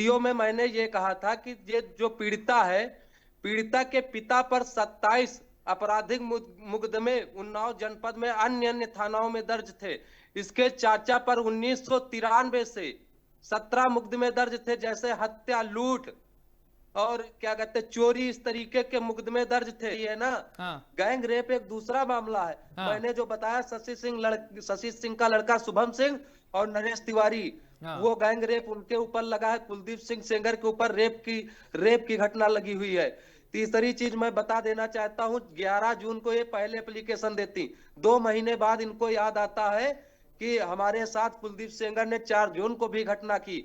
Video में मैंने ये कहा था कि ये जो पीड़िता है, पीड़िता के पिता पर 27 आपराधिक मुकदमे उन्नाव जनपद में अन्य अन्य थानाओं में दर्ज थे। इसके चाचा पर 1993 से 17 मुकदमे दर्ज थे, जैसे हत्या, लूट और क्या कहते हैं चोरी, इस तरीके के मुकदमे दर्ज थे। ये ना हाँ। गैंग रेप एक दूसरा मामला है। हाँ। मैंने जो बताया शशि सिंह का लड़का शुभम सिंह और नरेश तिवारी, हाँ। वो गैंग रेप उनके ऊपर लगा है। कुलदीप सिंह सेंगर के ऊपर रेप की घटना लगी हुई है। तीसरी चीज मैं बता देना चाहता हूं, 11 जून को ये पहले एप्लीकेशन देती, 2 महीने बाद इनको याद आता है कि हमारे साथ कुलदीप सेंगर ने 4 जून को भी घटना की,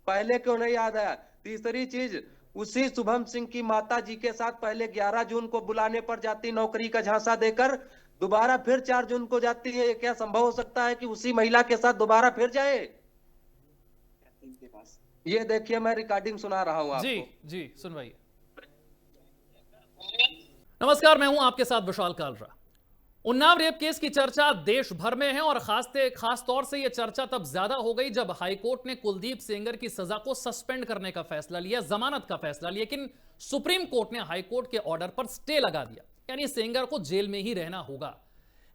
पहले क्यों नहीं याद आया। तीसरी चीज, उसी शुभम सिंह की माता जी के साथ पहले 11 जून को बुलाने पर जाती, नौकरी का झांसा देकर, दोबारा फिर 4 जून को जाती है। क्या संभव हो सकता है कि उसी महिला के साथ दोबारा फिर जाए? ये देखिए, मैं रिकॉर्डिंग सुना रहा हूं जी आपको। जी सुनवाइए। नमस्कार, मैं हूं आपके साथ विशाल कालरा। उन्नाव रेप केस की चर्चा देश भर में है और खास तौर से यह चर्चा तब ज्यादा हो गई जब हाईकोर्ट ने कुलदीप सेंगर की सजा को सस्पेंड करने का फैसला लिया, जमानत का फैसला लिया। लेकिन सुप्रीम कोर्ट ने हाईकोर्ट के ऑर्डर पर स्टे लगा दिया, यानी सेंगर को जेल में ही रहना होगा।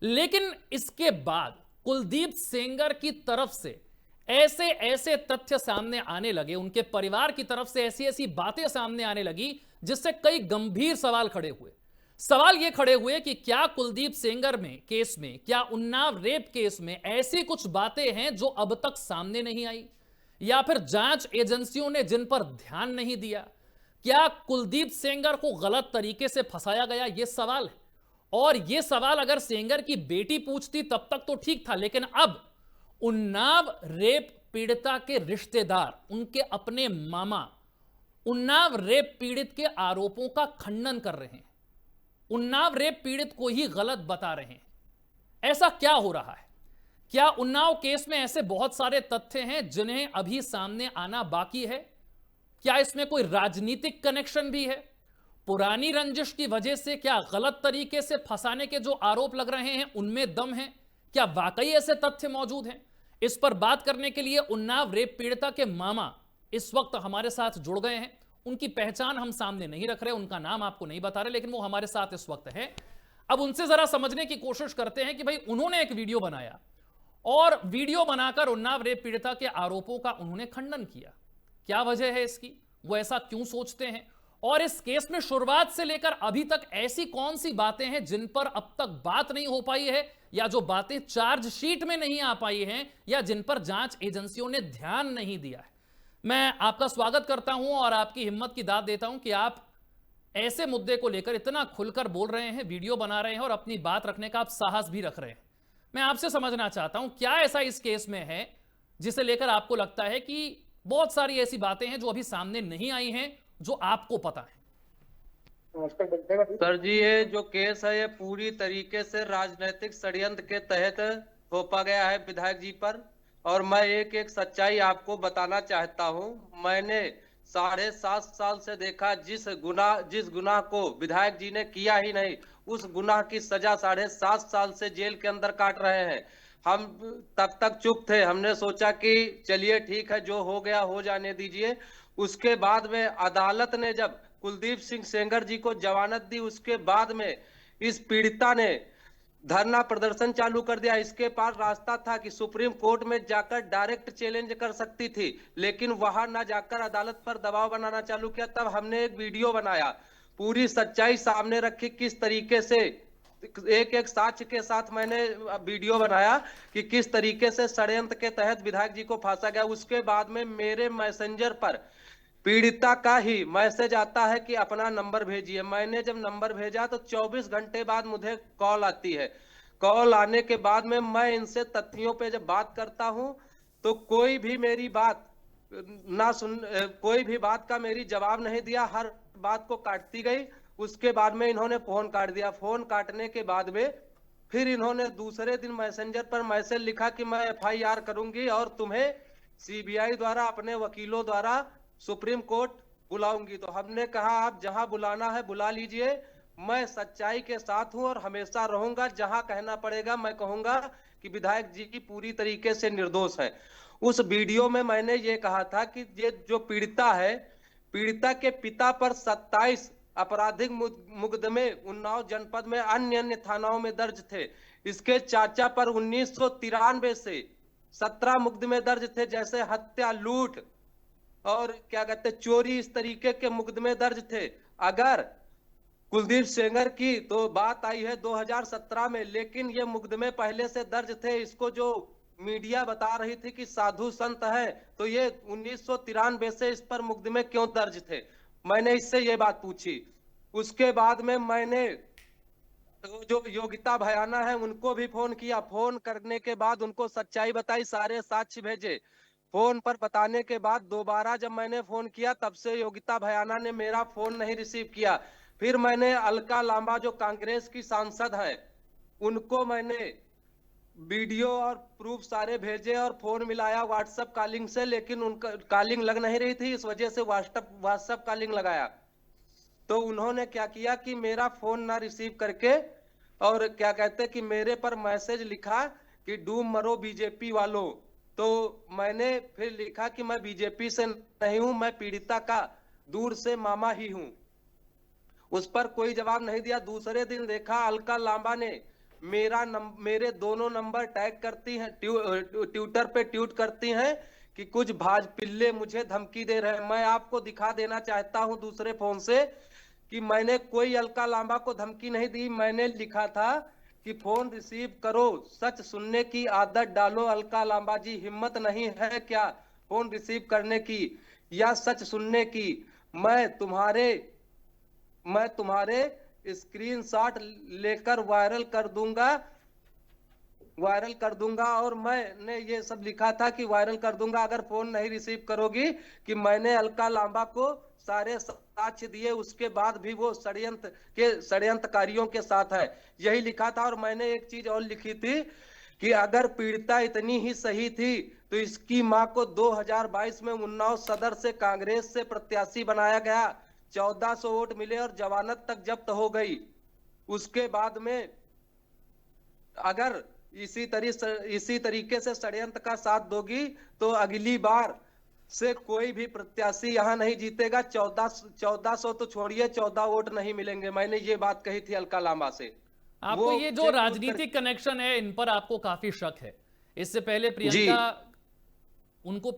लेकिन इसके बाद कुलदीप सेंगर की तरफ से ऐसे ऐसे तथ्य सामने आने लगे, उनके परिवार की तरफ से ऐसी ऐसी बातें सामने आने लगी, जिससे कई गंभीर सवाल खड़े हुए। सवाल यह खड़े हुए कि क्या कुलदीप सेंगर केस में, क्या उन्नाव रेप केस में ऐसी कुछ बातें हैं जो अब तक सामने नहीं आई, या फिर जांच एजेंसियों ने जिन पर ध्यान नहीं दिया? क्या कुलदीप सेंगर को गलत तरीके से फंसाया गया? यह सवाल है। और यह सवाल अगर सेंगर की बेटी पूछती तब तक तो ठीक था, लेकिन अब उन्नाव रेप पीड़िता के रिश्तेदार, उनके अपने मामा, उन्नाव रेप पीड़ित के आरोपों का खंडन कर रहे हैं, उन्नाव रेप पीड़ित को ही गलत बता रहे हैं। ऐसा क्या हो रहा है? क्या उन्नाव केस में ऐसे बहुत सारे तथ्य हैं जिन्हें अभी सामने आना बाकी है? क्या इसमें कोई राजनीतिक कनेक्शन भी है? पुरानी रंजिश की वजह से क्या गलत तरीके से फंसाने के जो आरोप लग रहे हैं उनमें दम है? क्या वाकई ऐसे तथ्य मौजूद हैं? इस पर बात करने के लिए उन्नाव रेप पीड़िता के मामा इस वक्त हमारे साथ जुड़ गए हैं। उनकी पहचान हम सामने नहीं रख रहे, उनका नाम आपको नहीं बता रहे, लेकिन वो हमारे साथ इस वक्त है। अब उनसे जरा समझने की कोशिश करते हैं कि भाई उन्होंने एक वीडियो बनाया और वीडियो बनाकर उन्नाव रेप पीड़िता के आरोपों का उन्होंने खंडन किया। क्या वजह है इसकी? वो ऐसा क्यों सोचते हैं? और इस केस में शुरुआत से लेकर अभी तक ऐसी कौन सी बातें हैं जिन पर अब तक बात नहीं हो पाई है, या जो बातें चार्जशीट में नहीं आ पाई हैं, या जिन पर जांच एजेंसियों ने ध्यान नहीं दिया है? मैं आपका स्वागत करता हूं और आपकी हिम्मत की दाद देता हूं कि आप ऐसे मुद्दे को लेकर इतना खुलकर बोल रहे हैं, वीडियो बना रहे हैं और अपनी बात रखने का आप साहस भी रख रहे हैं। मैं आपसे समझना चाहता हूं, क्या ऐसा इस केस में है जिसे लेकर आपको लगता है कि बहुत सारी ऐसी बातें हैं जो अभी सामने नहीं आई हैं, जो आपको पता है? सर जी, ये जो केस है ये पूरी तरीके से राजनीतिक षड्यंत्र के तहत थोपा गया है विधायक जी पर। और मैं एक एक सच्चाई आपको बताना चाहता हूं। मैंने 7.5 साल से देखा, जिस गुनाह को विधायक जी ने किया ही नहीं, उस गुनाह की सजा 7.5 साल से जेल के अंदर काट रहे हैं। हम तब तक चुप थे, हमने सोचा कि चलिए ठीक है, जो हो गया हो जाने दीजिए। उसके बाद में अदालत ने जब कुलदीप सिंह सेंगर जी को जमानत दी, उसके बाद में इस पीड़िता ने धरना प्रदर्शन चालू कर दिया। इसके पास रास्ता था कि सुप्रीम कोर्ट में जाकर डायरेक्ट चैलेंज कर सकती थी, लेकिन वहां ना जाकर अदालत पर दबाव बनाना चालू किया। तब हमने एक वीडियो बनाया, पूरी सच्चाई सामने रखी, किस तरीके से एक एक साक्ष्य के साथ मैंने वीडियो बनाया कि किस तरीके से षड्यंत्र के तहत विधायक जी को फांसा गया। उसके बाद में मेरे मैसेंजर पर पीड़िता का ही मैसेज आता है कि अपना नंबर भेजिए। मैंने जब नंबर भेजा तो 24 घंटे बाद मुझे कॉल आती है। कॉल आने के बाद में मैं इनसे तथ्यों पे जब बात करता हूं तो कोई भी मेरी बात ना सुन, कोई भी बात का मेरी जवाब नहीं दिया, हर बात को काटती गई। उसके बाद में इन्होंने फोन काट दिया। फोन काटने के बाद में फिर इन्होंने दूसरे दिन मैसेंजर पर मैसेज लिखा कि मैं FIR करूंगी और तुम्हें CBI द्वारा, अपने वकीलों द्वारा सुप्रीम कोर्ट बुलाऊंगी। तो हमने कहा आप जहां बुलाना है बुला लीजिए, मैं सच्चाई के साथ हूं और हमेशा रहूंगा। जहां कहना पड़ेगा मैं कहूंगा कि विधायक जी की पूरी तरीके से निर्दोष है। उस वीडियो में मैंने ये कहा था कि ये जो पीड़िता है, पीड़िता के पिता पर 27 आपराधिक मुकदमे उन्नाव जनपद में अन्य अन्य थानाओं में दर्ज थे। इसके चाचा पर 1993 से 17 मुकदमे दर्ज थे, जैसे हत्या, लूट और क्या कहते चोरी, इस तरीके के मुकदमे दर्ज थे। अगर कुलदीप सेंगर की तो बात आई है 2017 में, लेकिन ये मुकदमे पहले से दर्ज थे। इसको जो मीडिया बता रही थी कि साधु संत है, तो ये 1993 से इस पर मुकदमे क्यों दर्ज थे, मैंने इससे ये बात पूछी। उसके बाद में मैंने तो जो योगिता भयाना है उनको भी फोन किया। फोन करने के बाद उनको सच्चाई बताई, सारे साक्ष्य भेजे। फोन पर बताने के बाद दोबारा जब मैंने फोन किया, तब से योगिता भयाना ने मेरा फोन नहीं रिसीव किया। फिर मैंने अलका लांबा जो कांग्रेस की सांसद है, उनको मैंने वीडियो और प्रूफ सारे भेजे और फोन मिलाया व्हाट्सएप कॉलिंग से, लेकिन उनका कॉलिंग लग नहीं रही थी, इस वजह से व्हाट्सएप कॉलिंग लगाया। तो उन्होंने क्या किया कि मेरा फोन ना रिसीव करके और क्या कहते कि मेरे पर मैसेज लिखा कि डूब मरो बीजेपी वालों। तो मैंने फिर लिखा कि मैं बीजेपी से नहीं हूं, मैं पीड़िता का दूर से मामा ही हूं। उस पर कोई जवाब नहीं दिया। दूसरे दिन देखा अलका लांबा ने मेरे दोनों नंबर टैग करती हैं, ट्विटर पे ट्वीट करती हैं कि कुछ भाजपिल्ले मुझे धमकी दे रहे हैं। मैं आपको दिखा देना चाहता हूं दूसरे फोन से कि मैंने कोई अलका लांबा को धमकी नहीं दी। मैंने लिखा था कि फोन रिसीव करो, सच सुनने की आदत डालो। अलका लांबा जी, हिम्मत नहीं है क्या फोन रिसीव करने की या सच सुनने की? मैं तुम्हारे स्क्रीनशॉट लेकर वायरल कर दूंगा। और मैंने ये सब लिखा था कि वायरल कर दूंगा अगर फोन नहीं रिसीव करोगी, कि मैंने अलका लांबा को सारे साक्ष्य दिए, उसके बाद भी वो षड्यंत्रकारियों के साथ है, यही लिखा था। और मैंने एक चीज और लिखी थी कि अगर पीड़िता इतनी ही सही थी तो इसकी मां को 2022 में उन्नाव सदर से कांग्रेस से प्रत्याशी बनाया गया, 1400 वोट मिले और जमानत तक जब्त हो गई। उसके बाद में अगर इसी तरीके से षड्यंत्र का साथ दोगी तो अगली बार से कोई भी प्रत्याशी यहां नहीं जीतेगा। 1400 तो छोड़िए, 14 वोट नहीं मिलेंगे। मैंने ये बात कही थी अलका लांबा से। आपको ये जो राजनीतिक कनेक्शन है, इन पर आपको काफी शक है। इससे पहले प्रियंका उनको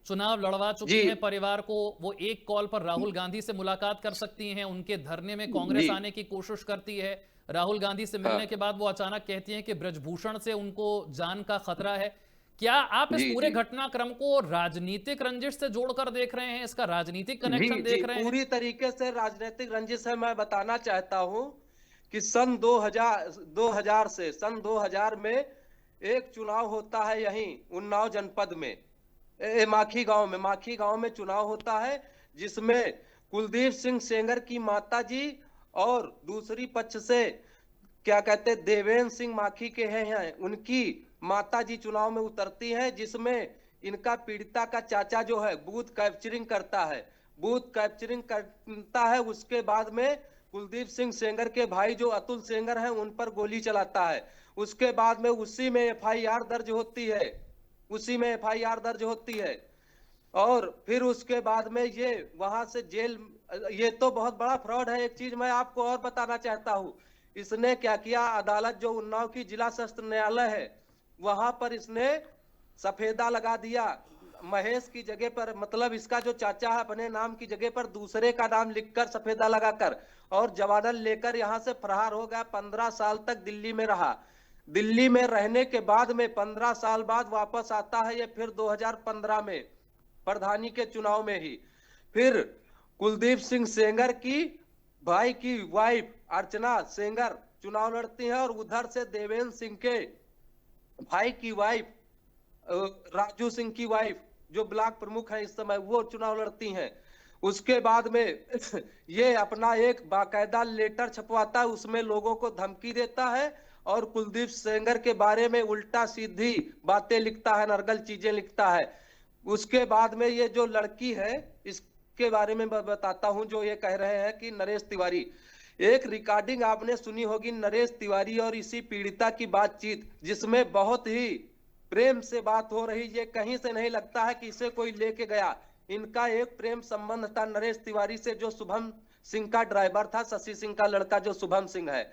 चुनाव लड़वा चुकी हैं परिवार को। वो एक कॉल पर राहुल गांधी से मुलाकात कर सकती हैं, उनके धरने में कांग्रेस आने की कोशिश करती है। राहुल गांधी से मिलने के बाद वो अचानक कहती हैं कि ब्रजभूषण से उनको जान का खतरा है। क्या आप इस पूरे घटनाक्रम को राजनीतिक रंजिश से जोड़कर देख रहे हैं? इसका राजनीतिक कनेक्शन देख रहे हैं? पूरी तरीके से राजनीतिक रंजिश है। मैं बताना चाहता हूं कि सन 2000 में एक चुनाव होता है यहीं उन्नाव जनपद में, माखी गांव में चुनाव होता है, जिसमें कुलदीप सिंह सेंगर की माताजी और दूसरी पक्ष से क्या कहते देवेंद्र सिंह माखी के हैं, उनकी माताजी चुनाव में उतरती है, जिसमें इनका पीड़िता का चाचा जो है बूथ कैप्चरिंग करता है। उसके बाद में कुलदीप सिंह सेंगर के भाई जो अतुल सेंगर हैं उन पर गोली चलाता है। उसके बाद में उसी में एफआईआर दर्ज होती है। और फिर उसके बाद में ये वहां से जेल, ये तो बहुत बड़ा फ्रॉड है। एक चीज मैं आपको और बताना चाहता हूँ, इसने क्या किया, अदालत जो उन्नाव की जिला सत्र न्यायालय है वहां पर इसने सफेदा लगा दिया महेश की जगह पर, मतलब इसका जो चाचा है अपने नाम की जगह पर दूसरे का नाम लिखकर सफेदा लगाकर, और जमानत लेकर यहां से फरार हो गया। 15 साल तक दिल्ली में रहा। दिल्ली में रहने के बाद में 15 साल बाद वापस आता है ये फिर 2015 में प्रधानी के चुनाव में ही। फिर कुलदीप सिंह सेंगर की भाई की वाइफ अर्चना सेंगर चुनाव लड़ती है, और उधर से देवेंद्र सिंह के भाई की वाइफ राजू सिंह की वाइफ जो ब्लॉक प्रमुख है इस समय, वो चुनाव लड़ती हैं। उसके बाद में ये अपना एक बाकायदा लेटर छपवाता है, उसमें लोगों को धमकी देता है और कुलदीप सेंगर के बारे में उल्टा सीधी बातें लिखता है, नरगल चीजें लिखता है। उसके बाद में ये जो लड़की है इसके बारे में बताता हूं, जो ये कह रहे हैं कि नरेश तिवारी, एक रिकॉर्डिंग आपने सुनी होगी नरेश तिवारी और इसी पीड़िता की बातचीत, जिसमें बहुत ही प्रेम से बात हो रही, ये कहीं से नहीं लगता है कि इसे कोई लेके गया। इनका एक प्रेम संबंध था नरेश तिवारी से, जो शुभम सिंह का ड्राइवर था, शशि सिंह का लड़का जो शुभम सिंह है,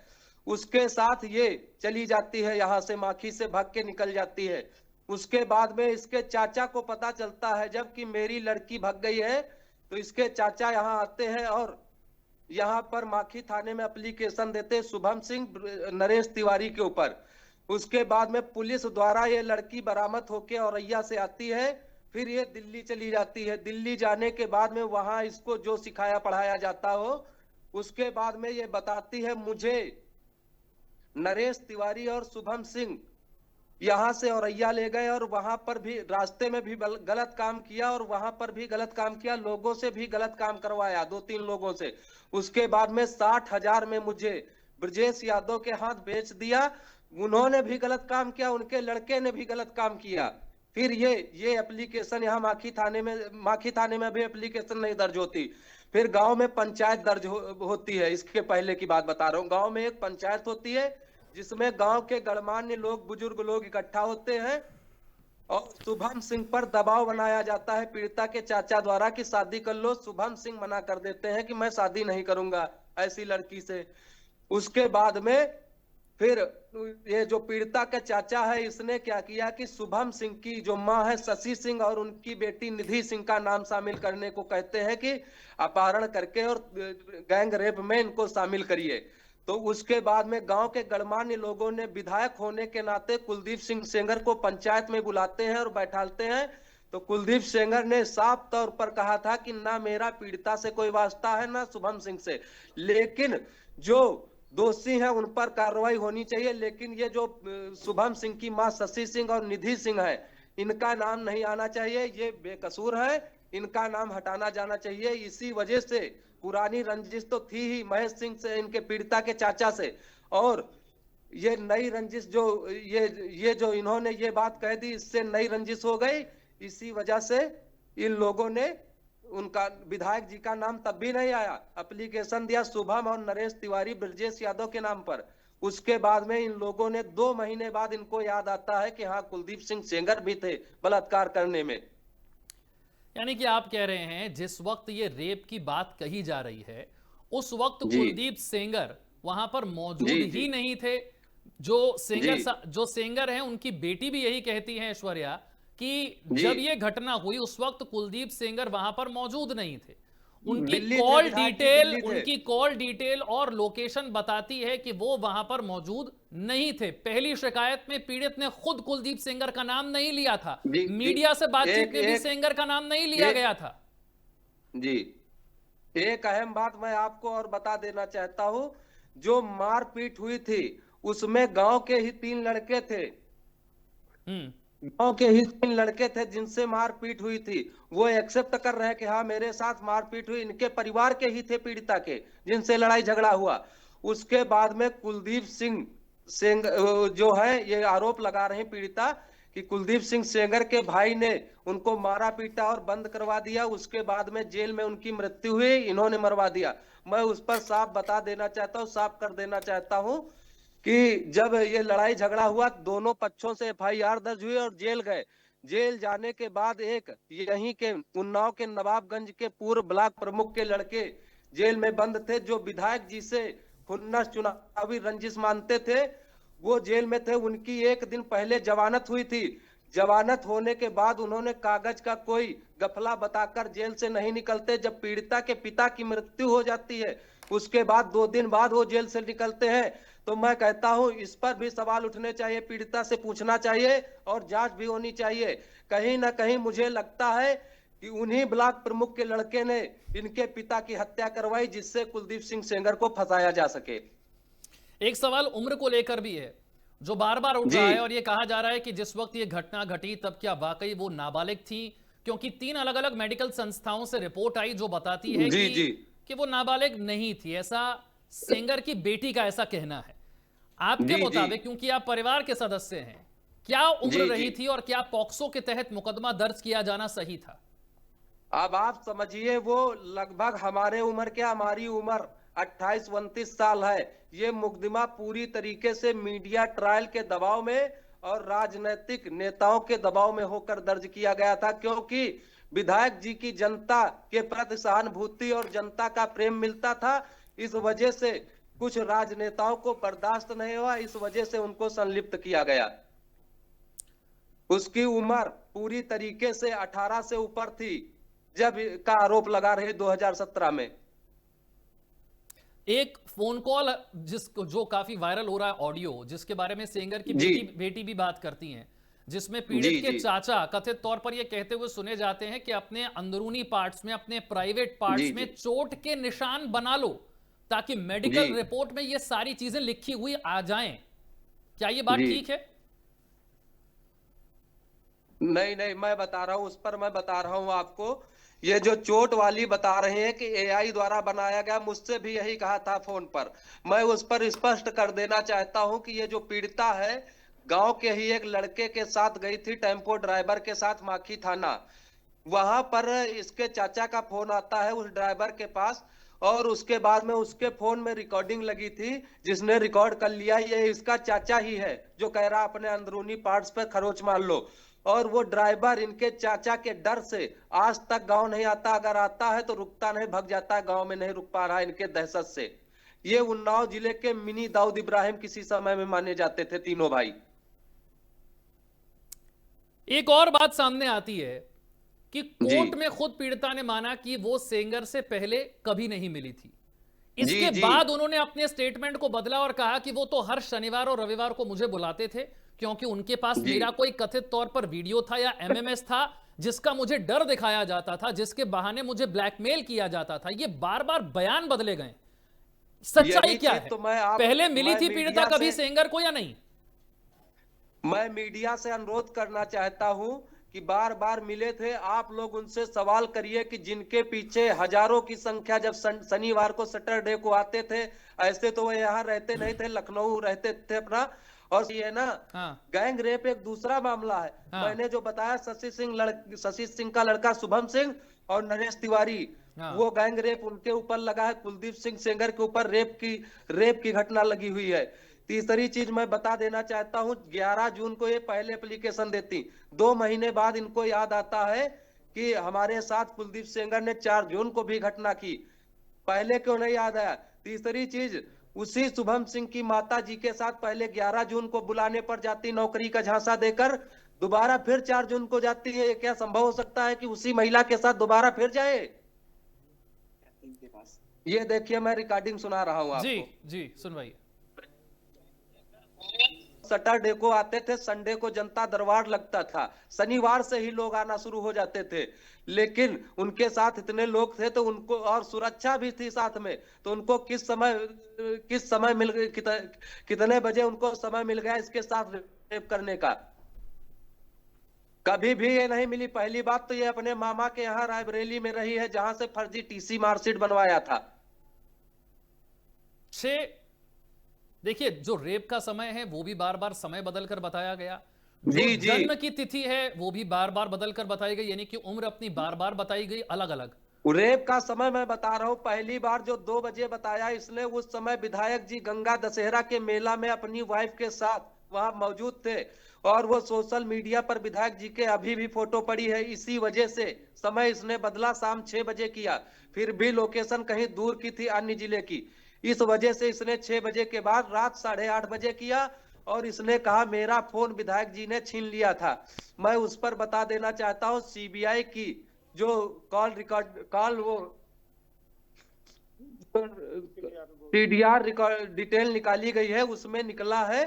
उसके साथ ये चली जाती है, यहां से माखी से भाग के निकल जाती है। उसके बाद में इसके चाचा को पता चलता है जब कि मेरी लड़की भाग गई है, तो इसके चाचा यहाँ आते हैं और यहाँ पर माखी थाने में एप्लीकेशन देते शुभम सिंह नरेश तिवारी के ऊपर। उसके बाद में पुलिस द्वारा ये लड़की बरामद होके औरैया से आती है, फिर ये दिल्ली चली जाती है। दिल्ली जाने के बाद में वहां इसको जो सिखाया पढ़ाया जाता हो, उसके बाद में ये बताती है मुझे नरेश तिवारी और शुभम सिंह यहां से औरैया ले गए और वहां पर भी रास्ते में भी गलत काम किया और वहां पर भी गलत काम किया, लोगों से भी गलत काम करवाया, 2-3 लोगों से। उसके बाद में 60,000 में मुझे ब्रजेश यादव के हाथ बेच दिया, उन्होंने भी गलत काम किया, उनके लड़के ने भी गलत काम किया। फिर ये एप्लीकेशन यहाँ माखी थाने में भी एप्लीकेशन नहीं दर्ज होती। फिर गांव में पंचायत दर्ज होती है। इसके पहले की बात बता रहा हूँ, गांव में एक पंचायत होती है जिसमें गांव के गणमान्य लोग, बुजुर्ग लोग इकट्ठा होते हैं और शुभम सिंह पर दबाव बनाया जाता है पीड़िता के चाचा द्वारा कि शादी कर लो। शुभम सिंह मना कर देते हैं कि मैं शादी नहीं करूंगा ऐसी लड़की से। उसके बाद में फिर ये जो पीड़िता का चाचा है, इसने क्या किया कि शुभम सिंह की जो माँ है शशि सिंह और उनकी बेटी निधि सिंह का नाम शामिल करने को कहते हैं कि अपहरण करके और गैंग रेप में इनको शामिल करिए। तो उसके बाद में गांव के गणमान्य लोगों ने विधायक होने के नाते कुलदीप सिंह सेंगर को पंचायत में बुलाते हैं और बैठालते हैं। तो कुलदीप सेंगर ने साफ तौर पर कहा था कि ना मेरा पीड़िता से कोई वास्ता है ना शुभम सिंह से, लेकिन जो दोषी हैं उन पर कार्रवाई होनी चाहिए। लेकिन ये जो शुभम सिंह की मां शशि सिंह और निधि सिंह है, इनका नाम नहीं आना चाहिए, ये बेकसूर है, इनका नाम हटाना जाना चाहिए। इसी वजह से पुरानी रंजिश तो थी ही महेश सिंह से, इनके पीड़िता के चाचा से, और ये नई रंजिश जो ये जो इन्होंने ये बात कह दी, इससे नई रंजिश हो गई। इसी वजह से इन लोगों ने उनका विधायक जी का नाम तब भी नहीं आया, एप्लीकेशन दिया शुभम और नरेश तिवारी ब्रजेश यादव के नाम पर। उसके बाद में इन लोगों ने 2 महीने बाद इनको याद आता है कि हाँ कुलदीप सिंह सेंगर भी थे बलात्कार करने में। यानी कि आप कह रहे हैं जिस वक्त ये रेप की बात कही जा रही है, उस वक्त कुलदीप सेंगर वहां पर मौजूद ही नहीं थे। जो सेंगर हैं उनकी बेटी भी यही कहती है, ऐश्वर्या, कि जब ये घटना हुई उस वक्त कुलदीप सेंगर वहां पर मौजूद नहीं थे। उनकी कॉल डिटेल और लोकेशन बताती है कि वो वहां पर मौजूद नहीं थे। पहली शिकायत में पीड़ित ने खुद कुलदीप सेंगर का नाम नहीं लिया था, मीडिया से बातचीत में भी सेंगर का नाम नहीं लिया गया था। जी, एक अहम बात मैं आपको और बता देना चाहता हूं, जो मारपीट हुई थी उसमें गांव के ही 3 लड़के थे, गांव के ही 3 लड़के थे जिनसे मारपीट हुई थी। वो एक्सेप्ट कर रहे हैं कि हाँ मेरे साथ मारपीट हुई, इनके परिवार के ही थे पीड़िता के जिनसे लड़ाई झगड़ा हुआ। उसके बाद में कुलदीप सिंह जो है ये आरोप लगा रहे हैं पीड़िता कि कुलदीप सिंह सेंगर के भाई ने उनको मारा पीटा और बंद करवा दिया। उसके बाद में जेल में उनकी मृत्यु हुई, इन्होंने मरवा दिया। मैं उस पर साफ बता देना चाहता हूँ, साफ कर देना चाहता हूँ कि जब ये लड़ाई झगड़ा हुआ दोनों पक्षों से FIR दर्ज हुई और जेल गए। जेल जाने के बाद एक यहीं के उन्नाव के नवाबगंज के पूर्व ब्लॉक प्रमुख के लड़के जेल में बंद थे, जो विधायक जी से खुन्नस चुनावी रंजिश मानते थे, वो जेल में थे। उनकी एक दिन पहले जमानत हुई थी। जमानत होने के बाद उन्होंने कागज का कोई गफला बताकर जेल से नहीं निकलते। जब पीड़िता के पिता की मृत्यु हो जाती है उसके बाद 2 दिन बाद वो जेल से निकलते हैं। तो मैं कहता हूं इस पर भी सवाल उठने चाहिए, पीड़िता से पूछना चाहिए और जांच भी होनी चाहिए। कहीं ना कहीं मुझे लगता है कि उन्हीं ब्लॉक प्रमुख के लड़के ने इनके पिता की हत्या करवाई, जिससे कुलदीप सिंह सेंगर को फंसाया जा सके। एक सवाल उम्र को लेकर भी है जो बार बार उठ रहा है, और ये कहा जा रहा है कि जिस वक्त ये घटना घटी तब क्या वाकई वो नाबालिग थी? क्योंकि 3 अलग अलग मेडिकल संस्थाओं से रिपोर्ट आई जो बताती है कि वो नाबालिग नहीं थी। ऐसा सेंगर की बेटी का ऐसा कहना है। आपके मुताबिक, क्योंकि आप परिवार के सदस्य हैं, क्या उम्र रही थी और क्या पॉक्सो के तहत मुकदमा दर्ज किया जाना सही था? अब आप समझिए, वो लगभग हमारे उम्र के, हमारी उम्र 28-29 साल है। ये मुकदमा पूरी तरीके से मीडिया ट्रायल के दबाव में और राजनीतिक नेताओं के दबाव में होकर दर्ज किया गया था, क्योंकि विधायक जी की जनता के प्रति सहानुभूति और जनता का प्रेम मिलता था। इस वजह से कुछ राजनेताओं को बर्दाश्त नहीं हुआ, इस वजह से उनको संलिप्त किया गया। उसकी उम्र पूरी तरीके से 18 से ऊपर थी जब का आरोप लगा रहे 2017 में। एक फोन कॉल जिसको जो काफी वायरल हो रहा है ऑडियो, जिसके बारे में सेंगर की बेटी भी बात करती हैं, जिसमें पीड़ित के चाचा कथित तौर पर यह कहते हुए सुने जाते हैं कि अपने अंदरूनी पार्ट्स में, अपने प्राइवेट पार्ट्स में चोट के निशान बना लो ताकि मेडिकल रिपोर्ट में ये सारी चीजें लिखी हुई आ जाएं। क्या ये बात ठीक है? नहीं, मैं बता रहा हूं, उस पर मैं बता रहा हूं आपको। ये जो चोट वाली बता रहे हैं कि एआई द्वारा बनाया गया, मुझसे भी यही कहा था फोन पर। मैं उस पर स्पष्ट कर देना चाहता हूं कि ये जो पीड़िता है गांव के ही एक लड़के के साथ गई थी, टेम्पो ड्राइवर के साथ माखी थाना। वहां पर इसके चाचा का फोन आता है उस ड्राइवर के पास, और उसके बाद में उसके फोन में रिकॉर्डिंग लगी थी, जिसने रिकॉर्ड कर लिया ये इसका चाचा ही है जो कह रहा अपने अंदरूनी पार्ट्स पर खरोच मार लो। और वो ड्राइवर इनके चाचा के डर से आज तक गांव नहीं आता, अगर आता है तो रुकता नहीं, भग जाता है, गांव में नहीं रुक पा रहा इनके दहशत से। ये उन्नाव जिले के मिनी दाऊद इब्राहिम किसी समय में माने जाते थे तीनों भाई। एक और बात सामने आती है कि कोर्ट में खुद पीड़िता ने माना कि वो सेंगर से पहले कभी नहीं मिली थी। इसके बाद उन्होंने अपने स्टेटमेंट को बदला और कहा कि वो तो हर शनिवार और रविवार को मुझे बुलाते थे, क्योंकि उनके पास मेरा कोई कथित तौर पर वीडियो था या एमएमएस था जिसका मुझे डर दिखाया जाता था, जिसके बहाने मुझे ब्लैकमेल किया जाता था। ये बार बार बयान बदले गए, सच्चाई क्या है? तो पहले मिली थी पीड़िता कभी सेंगर को या नहीं? मैं मीडिया से अनुरोध करना चाहता हूं कि बार बार मिले थे, आप लोग उनसे सवाल करिए कि जिनके पीछे हजारों की संख्या जब शनिवार को सैटरडे को आते थे, ऐसे तो वो यहाँ रहते नहीं थे, लखनऊ रहते थे अपना। और ये ना गैंग रेप एक दूसरा मामला है। मैंने जो बताया शशि सिंह का लड़का शुभम सिंह और नरेश तिवारी, वो गैंग रेप उनके ऊपर लगा है। कुलदीप सिंह सेंगर के ऊपर रेप की घटना लगी हुई है। तीसरी चीज मैं बता देना चाहता हूं, 11 जून को ये पहले एप्लीकेशन देती, 2 महीने बाद इनको याद आता है कि हमारे साथ कुलदीप सेंगर ने 4 जून को भी घटना की, पहले क्यों नहीं याद आया? तीसरी चीज, उसी शुभम सिंह की माता जी के साथ पहले 11 जून को बुलाने पर जाती नौकरी का झांसा देकर, दोबारा फिर 4 जून को जाती है। ये क्या संभव हो सकता है कि उसी महिला के साथ दोबारा फिर जाए? ये देखिए, मैं रिकॉर्डिंग सुना रहा हूं आपको। जी सुनवाइए। सैटरडे को आते थे, संडे को जनता दरबार लगता था, शनिवार से ही लोग आना शुरू हो जाते थे। लेकिन उनके साथ इतने लोग थे तो उनको, और सुरक्षा भी थी साथ में, तो उनको किस समय मिल गई, कितने बजे उनको समय मिल गया इसके साथ रेप करने का? कभी भी ये नहीं मिली। पहली बात तो ये अपने मामा के यहाँ रायबरेली में रही है, जहां से फर्जी टीसी मार्कशीट बनवाया था। देखिए, जो रेप का समय है वो भी बार बार समय बदलकर बताया गया, जो जन्म की तिथि है वो भी बार बार बदलकर बताई गई, यानी कि उम्र अपनी बार बार बताई गई अलग अलग। रेप का समय मैं बता रहा हूं, पहली बार जो 2 बजे बताया इसने, उस समय विधायक जी गंगा दशहरा के मेला में अपनी वाइफ के साथ वहां मौजूद थे, और वो सोशल मीडिया पर विधायक जी के अभी भी फोटो पड़ी है। इसी वजह से समय इसने बदला, शाम 6 बजे किया, फिर भी लोकेशन कहीं दूर की थी, अन्य जिले की। इस वजह से इसने 6 बजे के बाद रात 8:30 बजे किया, और इसने कहा मेरा फोन विधायक जी ने छीन लिया था। मैं उस पर बता देना चाहता हूं, सीबीआई की जो कॉल वो टीडीआर डिटेल निकाली गई है, उसमें निकला है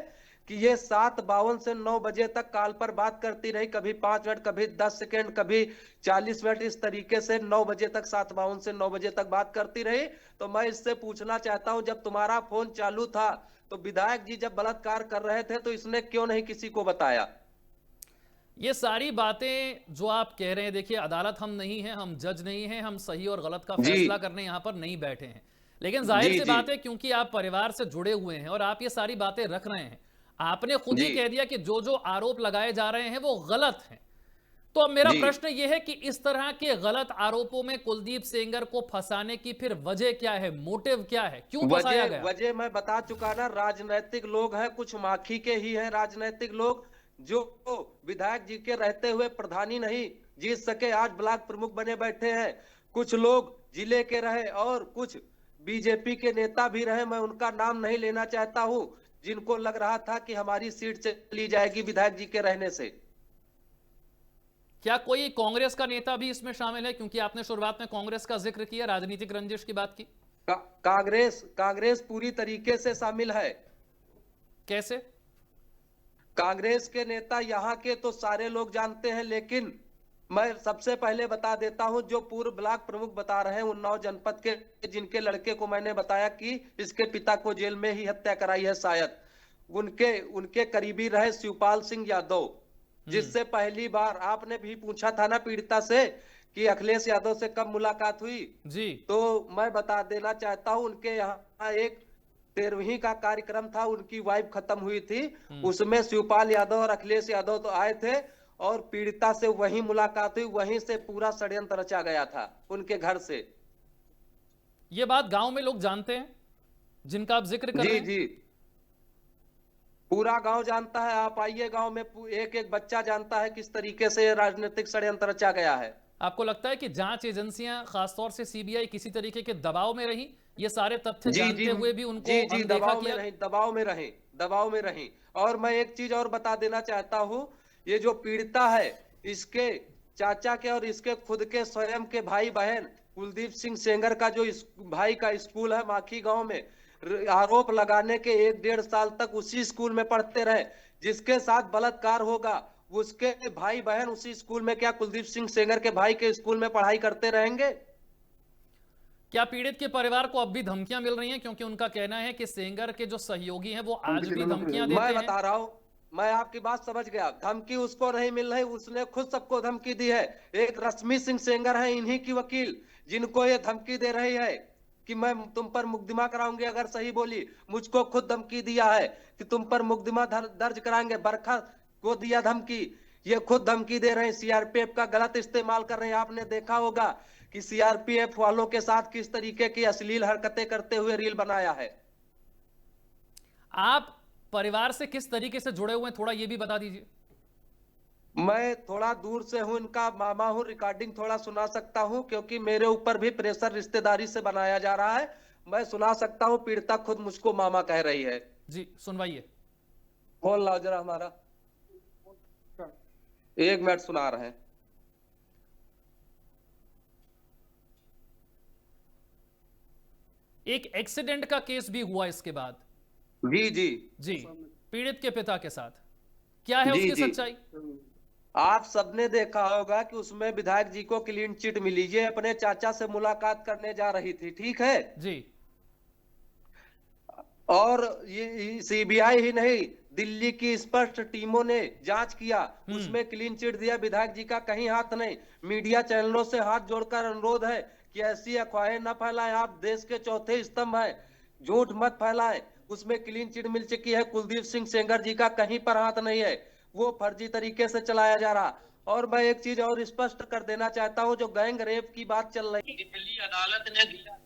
कि ये 7:52 से 9 बजे तक कॉल पर बात करती रही, कभी 5 मिनट, कभी 10 सेकेंड, कभी 40 मिनट, इस तरीके से 9 बजे तक, 7:52 से 9 बजे तक बात करती रही। तो मैं इससे पूछना चाहता हूं, जब तुम्हारा फोन चालू था तो विधायक जी जब बलात्कार कर रहे थे तो इसने क्यों नहीं किसी को बताया? ये सारी बातें जो आप कह रहे हैं, देखिए अदालत हम नहीं है, हम जज नहीं है, हम सही और गलत का फैसला करने यहां पर नहीं बैठे हैं। लेकिन जाहिर सी बात है, क्योंकि आप परिवार से जुड़े हुए हैं और आप ये सारी बातें रख रहे हैं, आपने खुद ही कह दिया कि जो जो आरोप लगाए जा रहे हैं वो गलत हैं। तो अब मेरा प्रश्न यह है कि इस तरह के गलत आरोपों में कुलदीप सेंगर को फंसाने की फिर वजह क्या है, मोटिव क्या है, क्यों फंसाया गया? वजह मैं बता चुका ना, राजनीतिक लोग हैं, कुछ माखी के ही हैं राजनीतिक लोग, जो विधायक जी के रहते हुए प्रधानी नहीं जीत सके, आज ब्लॉक प्रमुख बने बैठे हैं। कुछ लोग जिले के रहे और कुछ बीजेपी के नेता भी रहे, मैं उनका नाम नहीं लेना चाहता हूं, जिनको लग रहा था कि हमारी सीट चली जाएगी विधायक जी के रहने से। क्या कोई कांग्रेस का नेता भी इसमें शामिल है, क्योंकि आपने शुरुआत में कांग्रेस का जिक्र किया, राजनीतिक रंजिश की बात की? कांग्रेस कांग्रेस पूरी तरीके से शामिल है। कैसे? कांग्रेस के नेता यहाँ के तो सारे लोग जानते हैं, लेकिन मैं सबसे पहले बता देता हूं, जो पूर्व ब्लॉक प्रमुख बता रहे हैं उन्नाव जनपद के, जिनके लड़के को मैंने बताया कि इसके पिता को जेल में ही हत्या कराई है शायद, उनके उनके करीबी रहे शिवपाल सिंह यादव, जिससे पहली बार आपने भी पूछा था ना पीड़िता से कि अखिलेश यादव से कब मुलाकात हुई, जी। तो मैं बता देना चाहता हूं उनके यहाँ एक 13वीं का कार्यक्रम था, उनकी वाइफ खत्म हुई थी, उसमें शिवपाल यादव और अखिलेश यादव तो आए थे और पीड़िता से वहीं मुलाकात हुई, वहीं से पूरा षड्यंत्र रचा गया था उनके घर से। ये बात गांव में लोग जानते हैं जिनका आप जिक्र कर रहे जी हैं? जी, पूरा गांव जानता है, आप आइए गांव में, एक एक बच्चा जानता है किस तरीके से राजनीतिक षड्यंत्र रचा गया है। आपको लगता है कि जांच एजेंसियां, खासतौर से सीबीआई, किसी तरीके के दबाव में रही, ये सारे तथ्य जी जानते जी हुए भी उनको जी जी, अनदेखा किया? दबाव में रही। और मैं एक चीज और बता देना चाहता हूँ, ये जो पीड़िता है, इसके चाचा के और इसके खुद के स्वयं के भाई बहन कुलदीप सिंह सेंगर का जो भाई का स्कूल है माखी गांव में, आरोप लगाने के 1-1.5 साल तक उसी स्कूल में पढ़ते रहे, जिसके साथ बलात्कार होगा उसके भाई बहन उसी स्कूल में, क्या कुलदीप सिंह सेंगर के भाई के स्कूल में पढ़ाई करते रहेंगे? क्या पीड़ित के परिवार को अब भी धमकियां मिल रही हैं, क्योंकि उनका कहना है कि सेंगर के जो सहयोगी हैं वो आज भी धमकियां देते मैं हैं? बता रहा हूं, मैं आपकी बात समझ गया, धमकी उसको नहीं मिल रही, उसने खुद सबको धमकी दी है। एक रश्मि सिंह सेंगर है इन्हीं की वकील, जिनको ये धमकी दे रही है कि मैं तुम पर मुकदमा कराऊंगी अगर सही बोली, मुझको खुद धमकी दिया है कि तुम पर मुकदमा दर्ज कराएंगे। बरखा को दिया धमकी, ये खुद धमकी दे रहे हैं, सीआरपीएफ का गलत इस्तेमाल कर रहे हैं। आपने देखा होगा कि सीआरपीएफ वालों के साथ किस तरीके की अश्लील हरकतें करते हुए रील बनाया है। आप परिवार से किस तरीके से जुड़े हुए हैं, थोड़ा ये भी बता दीजिए। मैं थोड़ा दूर से हूं, इनका मामा हूं, रिकॉर्डिंग थोड़ा सुना सकता हूं, क्योंकि मेरे ऊपर भी प्रेशर रिश्तेदारी से बनाया जा रहा है। मैं सुना सकता हूं, पीड़िता खुद मुझको मामा कह रही है। जी सुनवाइए। फोन लाओ जरा हमारा, 1 मिनट सुना रहे हैं। एक एक्सीडेंट का केस भी हुआ इसके बाद? जी जी जी, पीड़ित के पिता के साथ, क्या है जी उसकी जी, सच्चाई? आप सबने देखा होगा कि उसमें विधायक जी को क्लीन चिट मिली, ये अपने चाचा से मुलाकात करने जा रही थी, ठीक है। जी। और ये सीबीआई ही नहीं, दिल्ली की स्पष्ट टीमों ने जांच किया, उसमें क्लीन चिट दिया, विधायक जी का कहीं हाथ नहीं। मीडिया चैनलों से हाथ जोड़कर अनुरोध है कि ऐसी अफवाहें न फैलाएं, आप देश के चौथे स्तंभ हैं, झूठ मत फैलाएं। उसमें क्लीन चिट मिल चुकी है, कुलदीप सिंह सेंगर जी का कहीं पर हाथ नहीं है, वो फर्जी तरीके से चलाया जा रहा। और मैं एक चीज और स्पष्ट कर देना चाहता हूं, जो गैंग रेप की बात चल रही है, दिल्ली अदालत ने दिया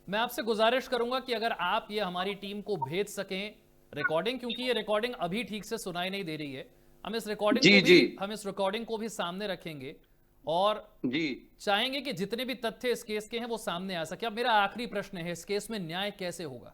मैं आपसे गुजारिश करूंगा कि अगर आप ये हमारी टीम को भेज सकें रिकॉर्डिंग, क्योंकि ये रिकॉर्डिंग अभी ठीक से सुनाई नहीं दे रही है, हम इस रिकॉर्डिंग को भी सामने रखेंगे और जी चाहेंगे कि जितने भी तथ्य इस केस के हैं वो सामने आ सके। अब मेरा आखिरी प्रश्न है, इस केस में न्याय कैसे होगा?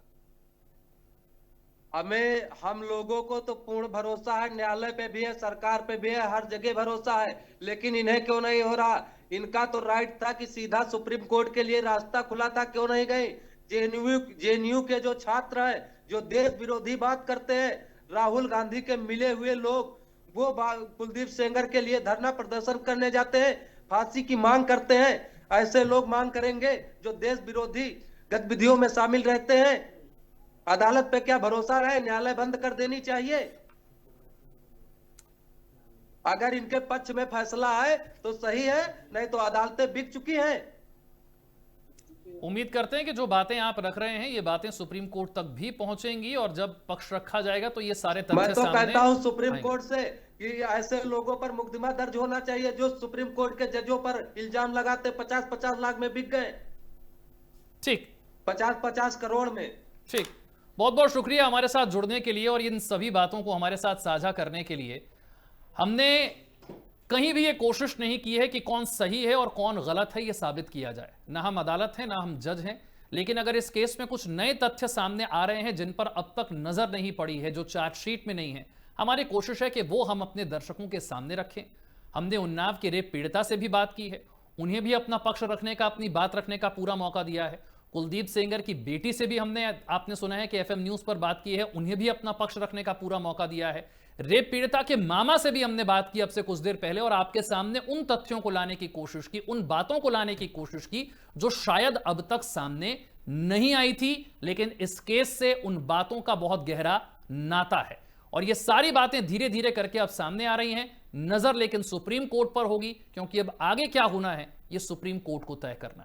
हम लोगों को तो पूर्ण भरोसा है, न्यायालय पे भी है, सरकार पे भी है, हर जगह भरोसा है, लेकिन इन्हें क्यों नहीं हो रहा? इनका तो राइट था कि सीधा सुप्रीम कोर्ट के लिए रास्ता खुला था, क्यों नहीं गए? जेएनयू के जो छात्र हैं, जो देश विरोधी बात करते हैं, राहुल गांधी के मिले हुए लोग, वो कुलदीप सेंगर के लिए धरना प्रदर्शन करने जाते हैं, फांसी की मांग करते हैं। ऐसे लोग मांग करेंगे जो देश विरोधी गतिविधियों में शामिल रहते हैं। अदालत पे क्या भरोसा रहे? न्यायालय बंद कर देनी चाहिए। अगर इनके पक्ष में फैसला आए तो सही है, नहीं तो अदालतें बिक चुकी हैं। उम्मीद करते हैं कि जो बातें आप रख रहे हैं ये बातें सुप्रीम कोर्ट तक भी पहुंचेंगी और जब पक्ष रखा जाएगा तो ये सारे मैं तथ्य तो सामने कहता हूं सुप्रीम आएंगे। कोर्ट से कि ऐसे लोगों पर मुकदमा दर्ज होना चाहिए जो सुप्रीम कोर्ट के जजों पर इल्जाम लगाते 50-50 लाख में बिक गए, ठीक 50-50 करोड़ में। ठीक, बहुत बहुत शुक्रिया हमारे साथ जुड़ने के लिए और इन सभी बातों को हमारे साथ साझा करने के लिए। हमने कहीं भी ये कोशिश नहीं की है कि कौन सही है और कौन गलत है ये साबित किया जाए, ना हम अदालत हैं ना हम जज हैं, लेकिन अगर इस केस में कुछ नए तथ्य सामने आ रहे हैं जिन पर अब तक नजर नहीं पड़ी है, जो चार्जशीट में नहीं है, हमारी कोशिश है कि वो हम अपने दर्शकों के सामने रखें। हमने उन्नाव के रेप पीड़िता से भी बात की है, उन्हें भी अपना पक्ष रखने का, अपनी बात रखने का पूरा मौका दिया है। कुलदीप सेंगर की बेटी से भी हमने, आपने सुना है कि एफएम न्यूज पर बात की है, उन्हें भी अपना पक्ष रखने का पूरा मौका दिया है। रेप पीड़िता के मामा से भी हमने बात की अब से कुछ देर पहले और आपके सामने उन तथ्यों को लाने की कोशिश की, उन बातों को लाने की कोशिश की जो शायद अब तक सामने नहीं आई थी, लेकिन इस केस से उन बातों का बहुत गहरा नाता है और ये सारी बातें धीरे धीरे करके अब सामने आ रही हैं। नजर लेकिन सुप्रीम कोर्ट पर होगी, क्योंकि अब आगे क्या होना है ये सुप्रीम कोर्ट को तय करना है।